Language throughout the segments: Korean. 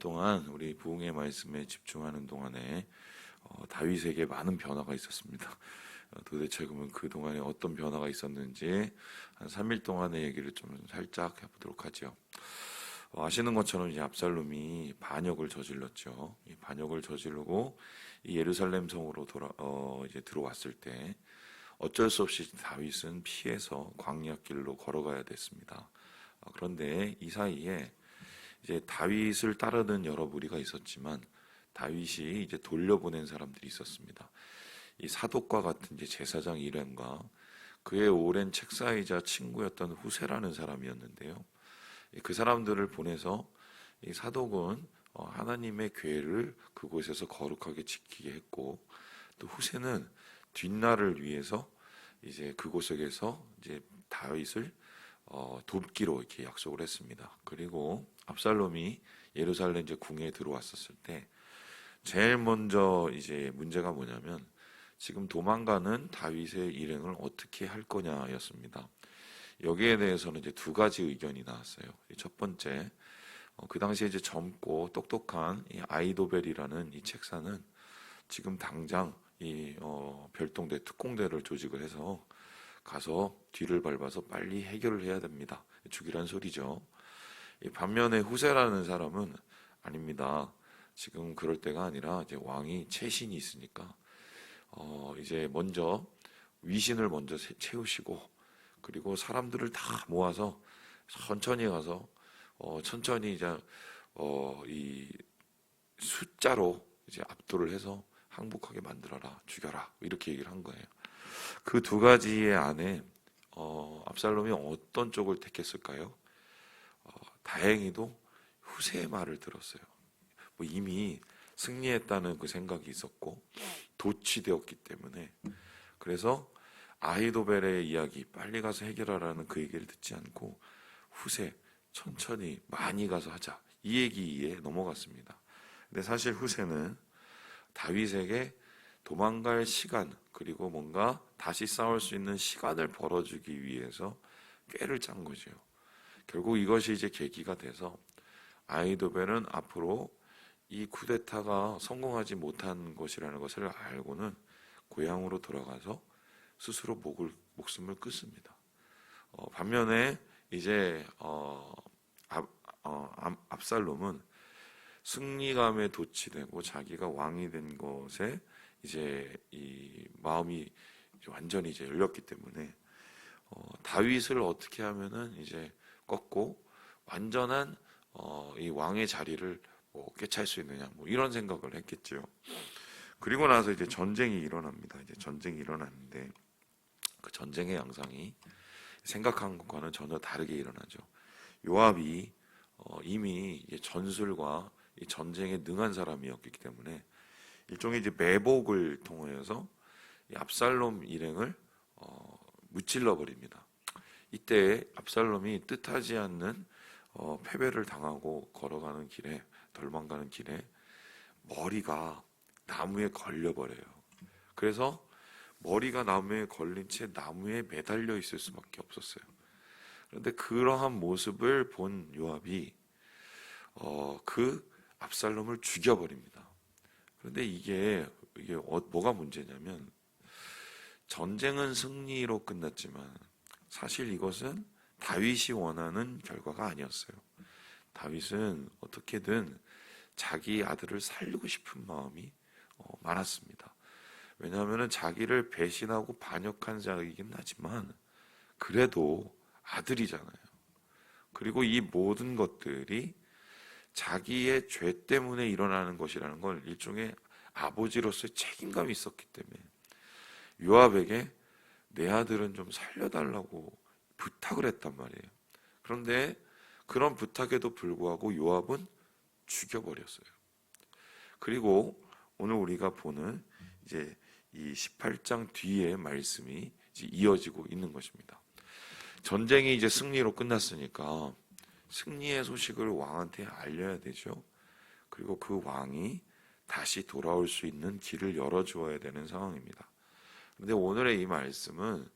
동안 우리 부흥의 말씀에 집중하는 동안에 다윗에게 많은 변화가 있었습니다. 도대체 그러면 그 동안에 어떤 변화가 있었는지 한 3일 동안의 얘기를 좀 살짝 해보도록 하죠. 아시는 것처럼 이제 압살롬이 반역을 저질렀죠. 이 반역을 저지르고 이 예루살렘 성으로 이제 들어왔을 때 어쩔 수 없이 다윗은 피해서 광야길로 걸어가야 됐습니다. 그런데 이 사이에 이제 다윗을 따르는 여러 무리가 있었지만 다윗이 이제 돌려보낸 사람들이 있었습니다. 이 사독과 같은 이제 제사장 일행과 그의 오랜 책사이자 친구였던 후세라는 사람이었는데요. 그 사람들을 보내서 이 사독은 하나님의 궤를 그곳에서 거룩하게 지키게 했고, 또 후세는 뒷날을 위해서 이제 그곳에서 이제 다윗을 돕기로 이렇게 약속을 했습니다. 그리고 압살롬이 예루살렘 이제 궁에 들어왔었을 때 제일 먼저 이제 문제가 뭐냐면 지금 도망가는 다윗의 일행을 어떻게 할 거냐였습니다. 여기에 대해서는 이제 두 가지 의견이 나왔어요. 첫 번째, 그 당시에 이제 젊고 똑똑한 이 아이도벨이라는 이 책사는 지금 당장 이 별동대 특공대를 조직을 해서 가서 뒤를 밟아서 빨리 해결을 해야 됩니다. 죽이란 소리죠. 반면에 후세라는 사람은 아닙니다. 지금 그럴 때가 아니라 이제 왕이 채신이 있으니까 이제 먼저 위신을 먼저 채우시고, 그리고 사람들을 다 모아서 천천히 가서 천천히 이제 이 숫자로 이제 압도를 해서 항복하게 만들어라, 죽여라, 이렇게 얘기를 한 거예요. 그 두 가지의 안에 압살롬이 어떤 쪽을 택했을까요? 다행히도 후세의 말을 들었어요. 이미 승리했다는 그 생각이 있었고 도취되었기 때문에, 그래서 아히도벨의 이야기 빨리 가서 해결하라는 그 얘기를 듣지 않고 후세 천천히 많이 가서 하자, 이 얘기에 넘어갔습니다. 근데 사실 후세는 다윗에게 도망갈 시간, 그리고 뭔가 다시 싸울 수 있는 시간을 벌어주기 위해서 꾀를 짠 거죠. 결국 이것이 이제 계기가 돼서 아히도벨은 앞으로 이 쿠데타가 성공하지 못한 것이라는 것을 알고는 고향으로 돌아가서 스스로 목숨을 끊습니다. 반면에 이제 압살롬은 승리감에 도취되고 자기가 왕이 된 것에 이제 이 마음이 완전히 이제 열렸기 때문에 다윗을 어떻게 하면은 이제 꺾고 완전한 이 왕의 자리를 꿰찰 수 있느냐, 이런 생각을 했겠죠. 그리고 나서 이제 전쟁이 일어납니다. 이제 전쟁이 일어났는데 그 전쟁의 양상이 생각한 것과는 전혀 다르게 일어나죠. 요압이 이미 이제 전술과 이 전쟁에 능한 사람이었기 때문에 일종의 이제 매복을 통해서 이 압살롬 일행을 무찔러 버립니다. 이때 압살롬이 뜻하지 않는 패배를 당하고 걸어가는 길에, 덜망가는 길에 머리가 나무에 걸려버려요. 그래서 머리가 나무에 걸린 채 나무에 매달려 있을 수밖에 없었어요. 그런데 그러한 모습을 본 요압이 그 압살롬을 죽여버립니다. 그런데 이게 뭐가 문제냐면, 전쟁은 승리로 끝났지만 사실 이것은 다윗이 원하는 결과가 아니었어요. 다윗은 어떻게든 자기 아들을 살리고 싶은 마음이 많았습니다. 왜냐하면 자기를 배신하고 반역한 자이긴 하지만 그래도 아들이잖아요. 그리고 이 모든 것들이 자기의 죄 때문에 일어나는 것이라는 걸 일종의 아버지로서의 책임감이 있었기 때문에 요압에게 내 아들은 좀 살려달라고 부탁을 했단 말이에요. 그런데 그런 부탁에도 불구하고 요압은 죽여버렸어요. 그리고 오늘 우리가 보는 이제 이 18장 뒤에 말씀이 이제 이어지고 있는 것입니다. 전쟁이 이제 승리로 끝났으니까 승리의 소식을 왕한테 알려야 되죠. 그리고 그 왕이 다시 돌아올 수 있는 길을 열어주어야 되는 상황입니다. 그런데 오늘의 이 말씀은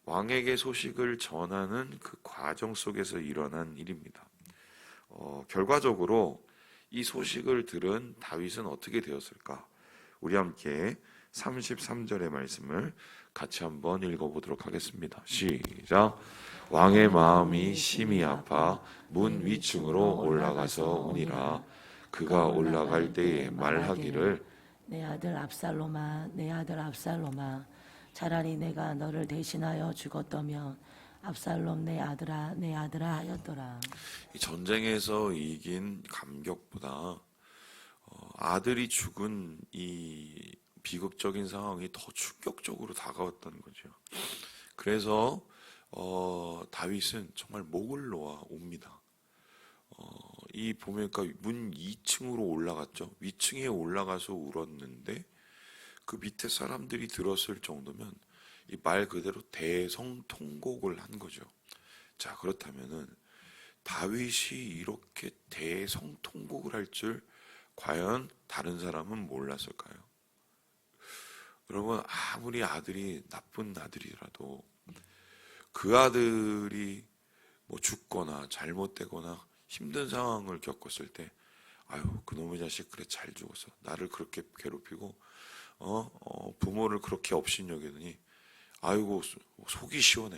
왕에게 소식을 전하는 그 과정 속에서 일어난 일입니다. 결과적으로 이 소식을 들은 다윗은 어떻게 되었을까? 우리 함께 33절의 말씀을 같이 한번 읽어보도록 하겠습니다. 시작. 왕의 마음이 심히 아파 문 위층으로 올라가서 우니라. 그가 올라갈 때에 말하기를 내 아들 압살롬아, 내 아들 압살롬아, 차라리 내가 너를 대신하여 죽었더면 압살롬 내 아들아, 내 아들아 하였더라. 이 전쟁에서 이긴 감격보다 아들이 죽은 이 비극적인 상황이 더 충격적으로 다가왔던 거죠. 그래서 다윗은 정말 목을 놓아 옵니다. 이 보니까 문 2층으로 올라갔죠. 위층에 올라가서 울었는데 그 밑에 사람들이 들었을 정도면 이 말 그대로 대성통곡을 한 거죠. 자, 그렇다면은 다윗이 이렇게 대성통곡을 할 줄 과연 다른 사람은 몰랐을까요? 여러분, 아무리 아들이 나쁜 아들이라도 그 아들이 뭐 죽거나 잘못되거나 힘든 상황을 겪었을 때, 아유, 그놈의 자식 그래 잘 죽었어. 나를 그렇게 괴롭히고 부모를 그렇게 업신여기더니 아이고 속이 시원해.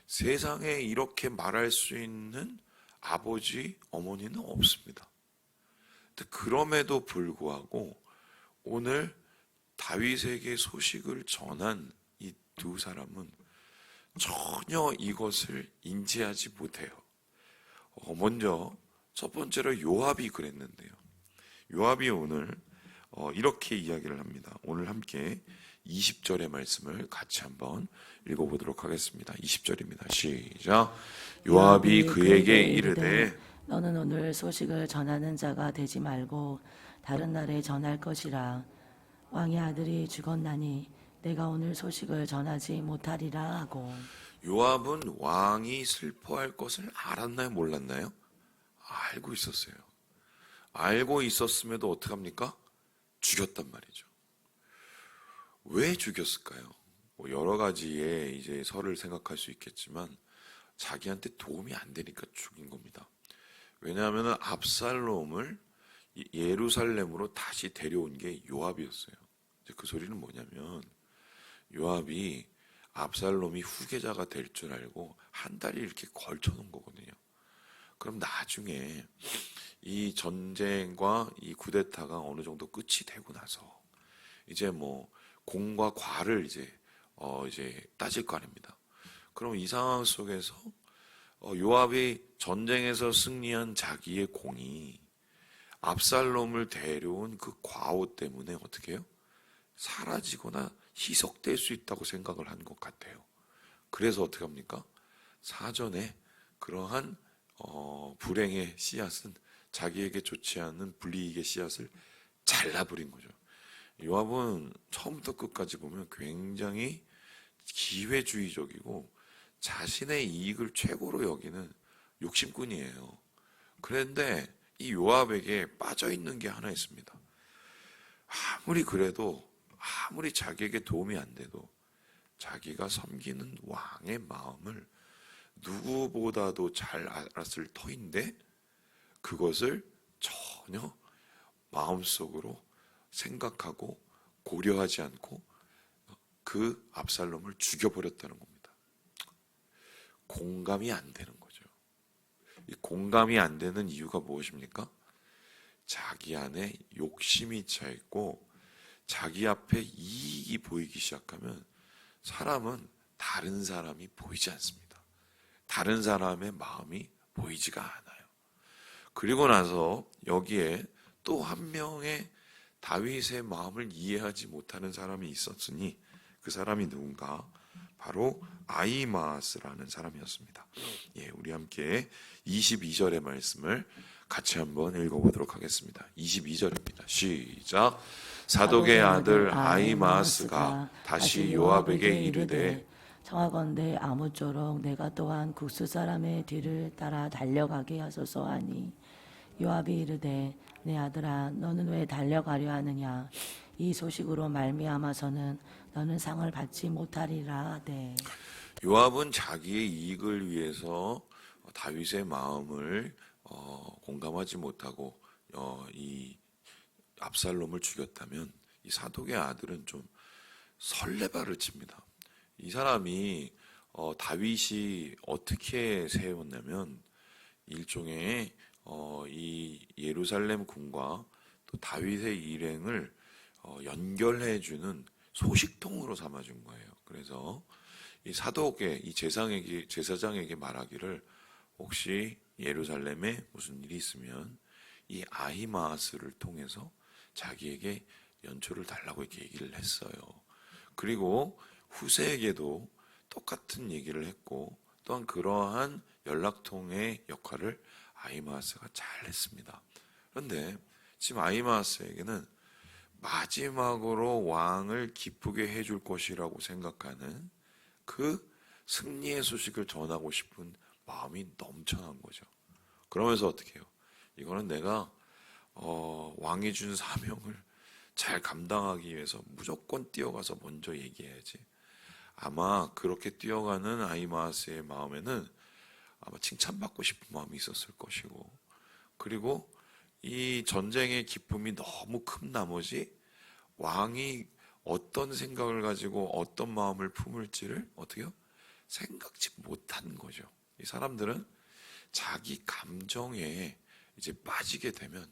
세상에 이렇게 말할 수 있는 아버지, 어머니는 없습니다. 근데 그럼에도 불구하고 오늘 다윗에게 소식을 전한 이 두 사람은 전혀 이것을 인지하지 못해요. 먼저 첫 번째로 요압이 그랬는데요. 요압이 오늘 이렇게 이야기를 합니다. 오늘 함께 20절의 말씀을 같이 한번 읽어보도록 하겠습니다. 20절입니다. 시작. 요압이 그에게 이르되 너는 오늘 소식을 전하는 자가 되지 말고 다른 날에 전할 것이라. 왕의 아들이 죽었나니 내가 오늘 소식을 전하지 못하리라 하고. 요압은 왕이 슬퍼할 것을 알았나요? 몰랐나요? 알고 있었어요. 알고 있었음에도 어떡합니까? 죽였단 말이죠. 왜 죽였을까요? 뭐 여러 가지의 이제 설을 생각할 수 있겠지만 자기한테 도움이 안 되니까 죽인 겁니다. 왜냐하면 압살롬을 예루살렘으로 다시 데려온 게 요압이었어요. 그 소리는 뭐냐면 요압이 압살롬이 후계자가 될 줄 알고 한 달이 이렇게 걸쳐놓은 거거든요. 그럼 나중에 이 전쟁과 이 쿠데타가 어느 정도 끝이 되고 나서 이제 뭐 공과 과를 이제 따질 거 아닙니다. 그럼 이 상황 속에서 요압이 전쟁에서 승리한 자기의 공이 압살롬을 데려온 그 과오 때문에 어떻게 해요? 사라지거나 희석될 수 있다고 생각을 한 것 같아요. 그래서 어떻게 합니까? 사전에 그러한 불행의 씨앗은 자기에게 좋지 않은 불이익의 씨앗을 잘라버린 거죠. 요압은 처음부터 끝까지 보면 굉장히 기회주의적이고 자신의 이익을 최고로 여기는 욕심꾼이에요. 그런데 이 요압에게 빠져있는 게 하나 있습니다. 아무리 그래도 아무리 자기에게 도움이 안 돼도 자기가 섬기는 왕의 마음을 누구보다도 잘 알았을 터인데 그것을 전혀 마음속으로 생각하고 고려하지 않고 그 압살롬을 죽여버렸다는 겁니다. 공감이 안 되는 거죠. 이 공감이 안 되는 이유가 무엇입니까? 자기 안에 욕심이 차 있고 자기 앞에 이익이 보이기 시작하면 사람은 다른 사람이 보이지 않습니다. 다른 사람의 마음이 보이지가 않아요. 그리고 나서 여기에 또 한 명의 다윗의 마음을 이해하지 못하는 사람이 있었으니 그 사람이 누군가? 바로 아히마아스라는 사람이었습니다. 우리 함께 22절의 말씀을 같이 한번 읽어보도록 하겠습니다. 22절입니다. 시작. 사독의 아들 아히마아스가 다시 요압에게 이르되 청하건대 아무쪼록 내가 또한 국수 사람의 뒤를 따라 달려가게 하소서 하니 요압이 이르되 내 아들아 너는 왜 달려가려 하느냐 이 소식으로 말미암아서는 너는 상을 받지 못하리라 하되. 요압은 자기의 이익을 위해서 다윗의 마음을 공감하지 못하고 이 압살롬을 죽였다면 이 사독의 아들은 좀 설레발을 칩니다. 이 사람이 다윗이 어떻게 세웠냐면 일종의 이 예루살렘 궁과 또 다윗의 일행을 연결해주는 소식통으로 삼아준 거예요. 그래서 이 사독의 이 제사장에게 말하기를 혹시 예루살렘에 무슨 일이 있으면 이 아히마아스를 통해서 자기에게 연초를 달라고 이렇게 얘기를 했어요. 그리고 후세에게도 똑같은 얘기를 했고 또한 그러한 연락통의 역할을 아히마아스가 잘 했습니다. 그런데 지금 아히마아스에게는 마지막으로 왕을 기쁘게 해줄 것이라고 생각하는 그 승리의 소식을 전하고 싶은 마음이 넘쳐난 거죠. 그러면서 어떻게 해요? 이거는 내가 왕이 준 사명을 잘 감당하기 위해서 무조건 뛰어가서 먼저 얘기해야지. 아마 그렇게 뛰어가는 아히마아스의 마음에는 아마 칭찬받고 싶은 마음이 있었을 것이고, 그리고 이 전쟁의 기쁨이 너무 큰 나머지 왕이 어떤 생각을 가지고 어떤 마음을 품을지를 어떻게 해요? 생각지 못한 거죠. 이 사람들은 자기 감정에 이제 빠지게 되면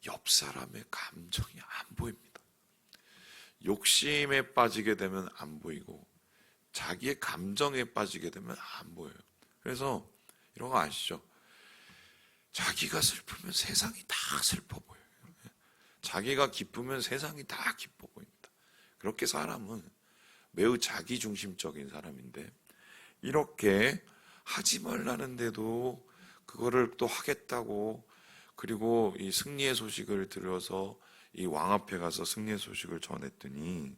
옆 사람의 감정이 안 보입니다. 욕심에 빠지게 되면 안 보이고 자기의 감정에 빠지게 되면 안 보여요. 그래서 이런 거 아시죠? 자기가 슬프면 세상이 다 슬퍼 보여요. 자기가 기쁘면 세상이 다 기뻐 보입니다. 그렇게 사람은 매우 자기중심적인 사람인데 이렇게 하지 말라는데도 그거를 또 하겠다고, 그리고 이 승리의 소식을 들어서 이 왕 앞에 가서 승리의 소식을 전했더니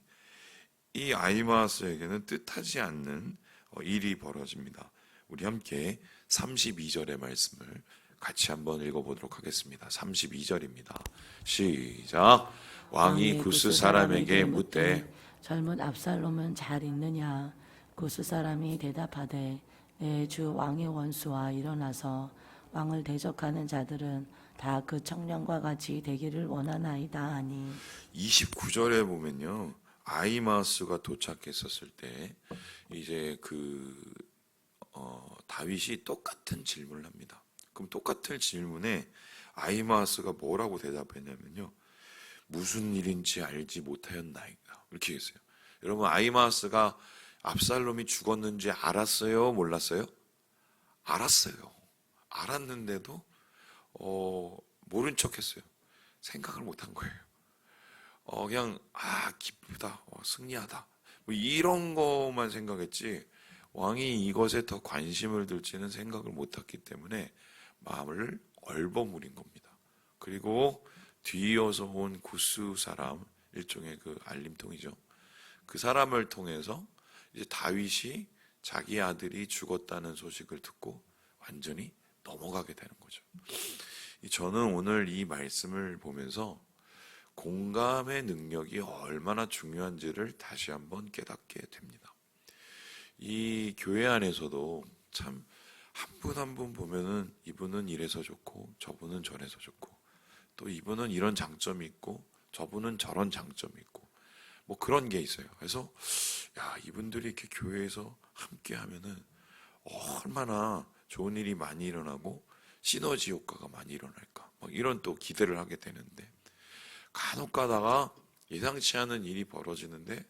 이 아히마아스에게는 뜻하지 않는 일이 벌어집니다. 우리 함께 32절의 말씀을 같이 한번 읽어보도록 하겠습니다. 32절입니다. 시작. 왕이 구스 사람에게 묻되 젊은 압살롬은 잘 있느냐? 구스 사람이 대답하되 내 주 왕의 원수와 일어나서 왕을 대적하는 자들은 다 그 청년과 같이 되기를 원하나이다 하니. 29절에 보면요, 아히마아스가 도착했었을 때 이제 다윗이 똑같은 질문을 합니다. 그럼 똑같은 질문에 아히마아스가 뭐라고 대답했냐면요, 무슨 일인지 알지 못하였나이다, 이렇게 했어요. 여러분, 아히마아스가 압살롬이 죽었는지 알았어요? 몰랐어요? 알았어요. 알았는데도 모른 척했어요. 생각을 못한 거예요. 그냥 기쁘다, 승리하다, 뭐 이런 것만 생각했지 왕이 이것에 더 관심을 둘지는 생각을 못했기 때문에 마음을 얼버무린 겁니다. 그리고 뒤이어서 온 구스 사람, 일종의 그 알림통이죠. 그 사람을 통해서 이제 다윗이 자기 아들이 죽었다는 소식을 듣고 완전히 넘어가게 되는 거죠. 저는 오늘 이 말씀을 보면서 공감의 능력이 얼마나 중요한지를 다시 한번 깨닫게 됩니다. 이 교회 안에서도 참 한 분 한 분 보면은 이분은 이래서 좋고 저분은 저래서 좋고 또 이분은 이런 장점이 있고 저분은 저런 장점이 있고 뭐 그런 게 있어요. 그래서 이분들이 이렇게 교회에서 함께 하면은 얼마나 좋은 일이 많이 일어나고 시너지 효과가 많이 일어날까, 막 이런 또 기대를 하게 되는데, 간혹 가다가 예상치 않은 일이 벌어지는데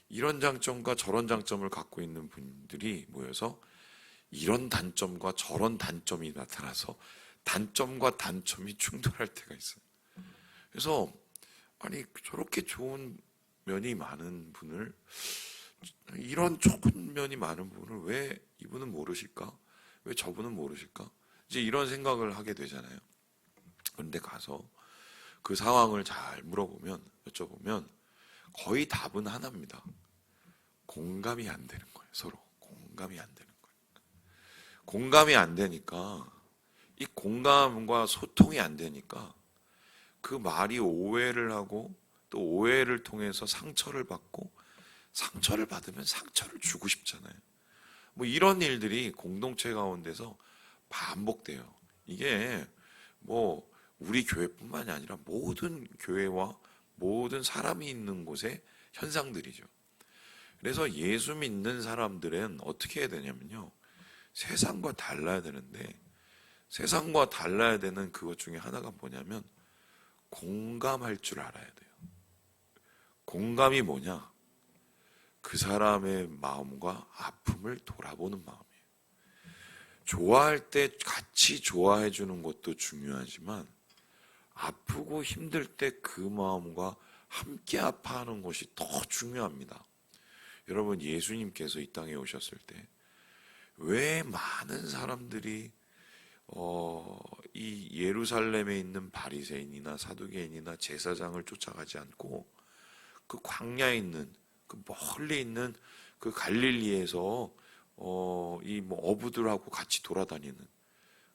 이런 장점과 저런 장점을 갖고 있는 분들이 모여서 이런 단점과 저런 단점이 나타나서 단점과 단점이 충돌할 때가 있어요. 그래서 저렇게 좋은 면이 많은 분을, 이런 좋은 면이 많은 분을 왜 이분은 모르실까? 왜 저분은 모르실까? 이제 이런 생각을 하게 되잖아요. 그런데 가서 그 상황을 잘 여쭤보면 거의 답은 하나입니다. 공감이 안 되는 거예요. 서로 공감이 안 되는 거예요. 공감이 안 되니까, 이 공감과 소통이 안 되니까 그 말이 오해를 하고 또 오해를 통해서 상처를 받고, 상처를 받으면 상처를 주고 싶잖아요. 뭐 이런 일들이 공동체 가운데서 반복돼요. 이게 뭐 우리 교회뿐만이 아니라 모든 교회와 모든 사람이 있는 곳의 현상들이죠. 그래서 예수 믿는 사람들은 어떻게 해야 되냐면요, 세상과 달라야 되는데, 세상과 달라야 되는 그것 중에 하나가 뭐냐면 공감할 줄 알아야 돼요. 공감이 뭐냐? 그 사람의 마음과 아픔을 돌아보는 마음이에요. 좋아할 때 같이 좋아해 주는 것도 중요하지만 아프고 힘들 때 그 마음과 함께 아파하는 것이 더 중요합니다. 여러분, 예수님께서 이 땅에 오셨을 때 왜 많은 사람들이 이 예루살렘에 있는 바리새인이나 사두개인이나 제사장을 쫓아가지 않고 그 광야에 있는, 그 멀리 있는 그 갈릴리에서 이 뭐 어부들하고 같이 돌아다니는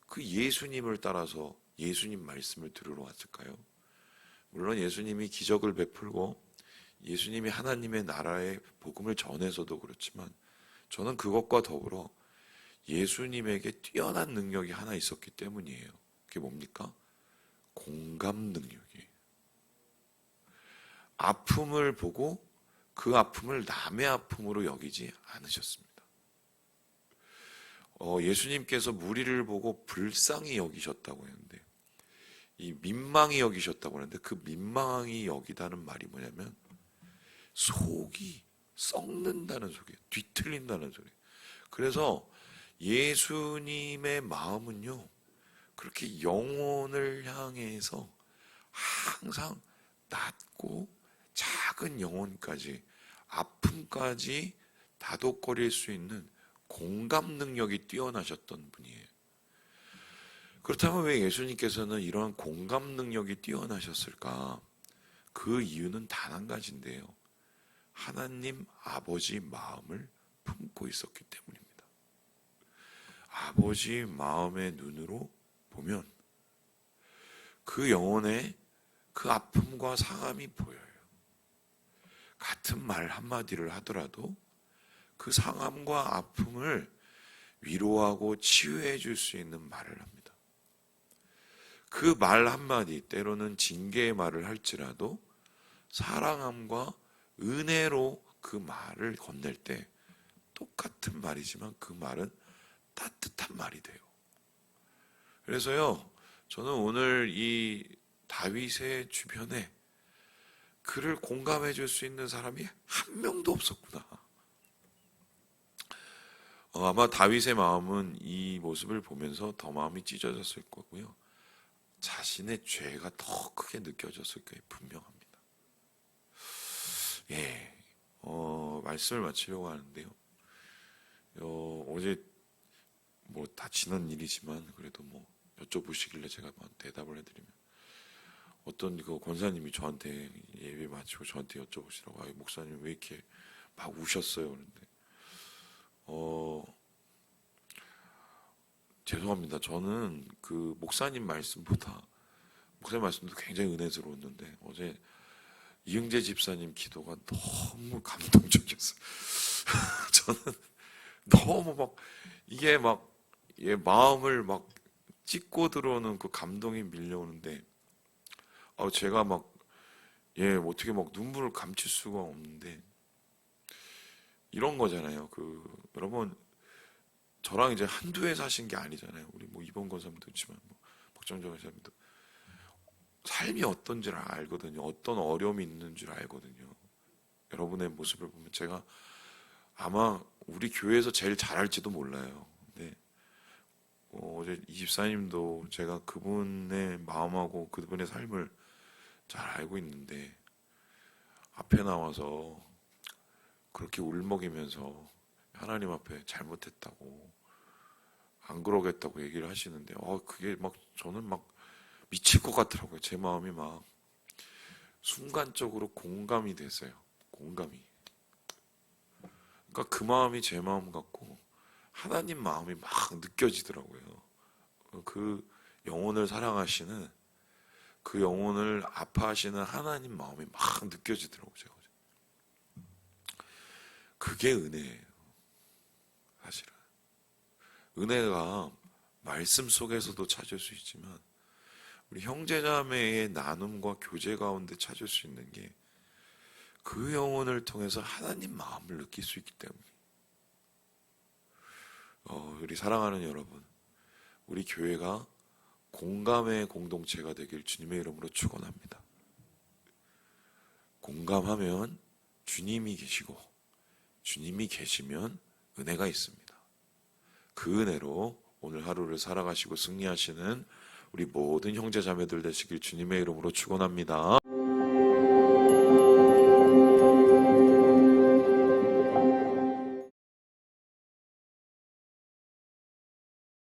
그 예수님을 따라서 예수님 말씀을 들으러 왔을까요? 물론 예수님이 기적을 베풀고 예수님이 하나님의 나라의 복음을 전해서도 그렇지만, 저는 그것과 더불어 예수님에게 뛰어난 능력이 하나 있었기 때문이에요. 그게 뭡니까? 공감 능력이에요. 아픔을 보고 그 아픔을 남의 아픔으로 여기지 않으셨습니다. 예수님께서 무리를 보고 불쌍히 여기셨다고 했는데, 이 민망히 여기셨다고 하는데, 그 민망히 여기다는 말이 뭐냐면 속이 썩는다는 소리예요. 뒤틀린다는 소리예요. 그래서 예수님의 마음은요, 그렇게 영혼을 향해서 항상 낮고 작은 영혼까지, 아픔까지 다독거릴 수 있는 공감 능력이 뛰어나셨던 분이에요. 그렇다면 왜 예수님께서는 이러한 공감 능력이 뛰어나셨을까? 그 이유는 단 한 가지인데요, 하나님 아버지 마음을 품고 있었기 때문입니다. 아버지 마음의 눈으로 보면 그 영혼의 그 아픔과 상함이 보여요. 같은 말 한마디를 하더라도 그 상함과 아픔을 위로하고 치유해 줄 수 있는 말을 합니다. 그 말 한마디, 때로는 징계의 말을 할지라도 사랑함과 은혜로 그 말을 건넬 때 똑같은 말이지만 그 말은 따뜻한 말이 돼요. 그래서요, 저는 오늘 이 다윗의 주변에 그를 공감해 줄 수 있는 사람이 한 명도 없었구나. 아마 다윗의 마음은 이 모습을 보면서 더 마음이 찢어졌을 거고요, 자신의 죄가 더 크게 느껴졌을 거예요. 분명합니다. 예, 말씀을 마치려고 하는데요, 어제 뭐 다 지난 일이지만 그래도 뭐 여쭤보시길래 제가 뭐 대답을 해드리면, 어떤 그 권사님이 저한테 예배 마치고 저한테 여쭤보시라고, 목사님 왜 이렇게 막 우셨어요? 그런데 죄송합니다. 저는 그 목사님 말씀보다, 목사님 말씀도 굉장히 은혜스러웠는데 어제 이응재 집사님 기도가 너무 감동적이었어요. 저는 너무 막 이게 막 마음을 막 찢고 들어오는 그 감동이 밀려오는데, 제가 막 어떻게 막 눈물을 감출 수가 없는데, 이런 거잖아요. 여러분, 저랑 이제 한두 해 사신 게 아니잖아요. 우리 뭐 이번 권사님도 있지만 뭐 박정정 권사님도 삶이 어떤지를 알거든요. 어떤 어려움이 있는 줄 알거든요. 여러분의 모습을 보면 제가 아마 우리 교회에서 제일 잘할지도 몰라요. 근데 어제 이 집사님도 제가 그분의 마음하고 그분의 삶을 잘 알고 있는데, 앞에 나와서 그렇게 울먹이면서 하나님 앞에 잘못했다고, 안 그러겠다고 얘기를 하시는데, 그게 막 저는 막 미칠 것 같더라고요. 제 마음이 막 순간적으로 공감이 됐어요. 공감이. 그러니까 그 마음이 제 마음 같고 하나님 마음이 막 느껴지더라고요. 그 영혼을 사랑하시는, 그 영혼을 아파하시는 하나님 마음이 막 느껴지더라고요. 제가. 그게 은혜예요. 사실은 은혜가 말씀 속에서도 찾을 수 있지만 우리 형제자매의 나눔과 교제 가운데 찾을 수 있는 게 그 영혼을 통해서 하나님 마음을 느낄 수 있기 때문에 우리 사랑하는 여러분, 우리 교회가 공감의 공동체가 되길 주님의 이름으로 축원합니다. 공감하면 주님이 계시고 주님이 계시면 은혜가 있습니다. 그 은혜로 오늘 하루를 살아가시고 승리하시는 우리 모든 형제 자매들 되시길 주님의 이름으로 축원합니다.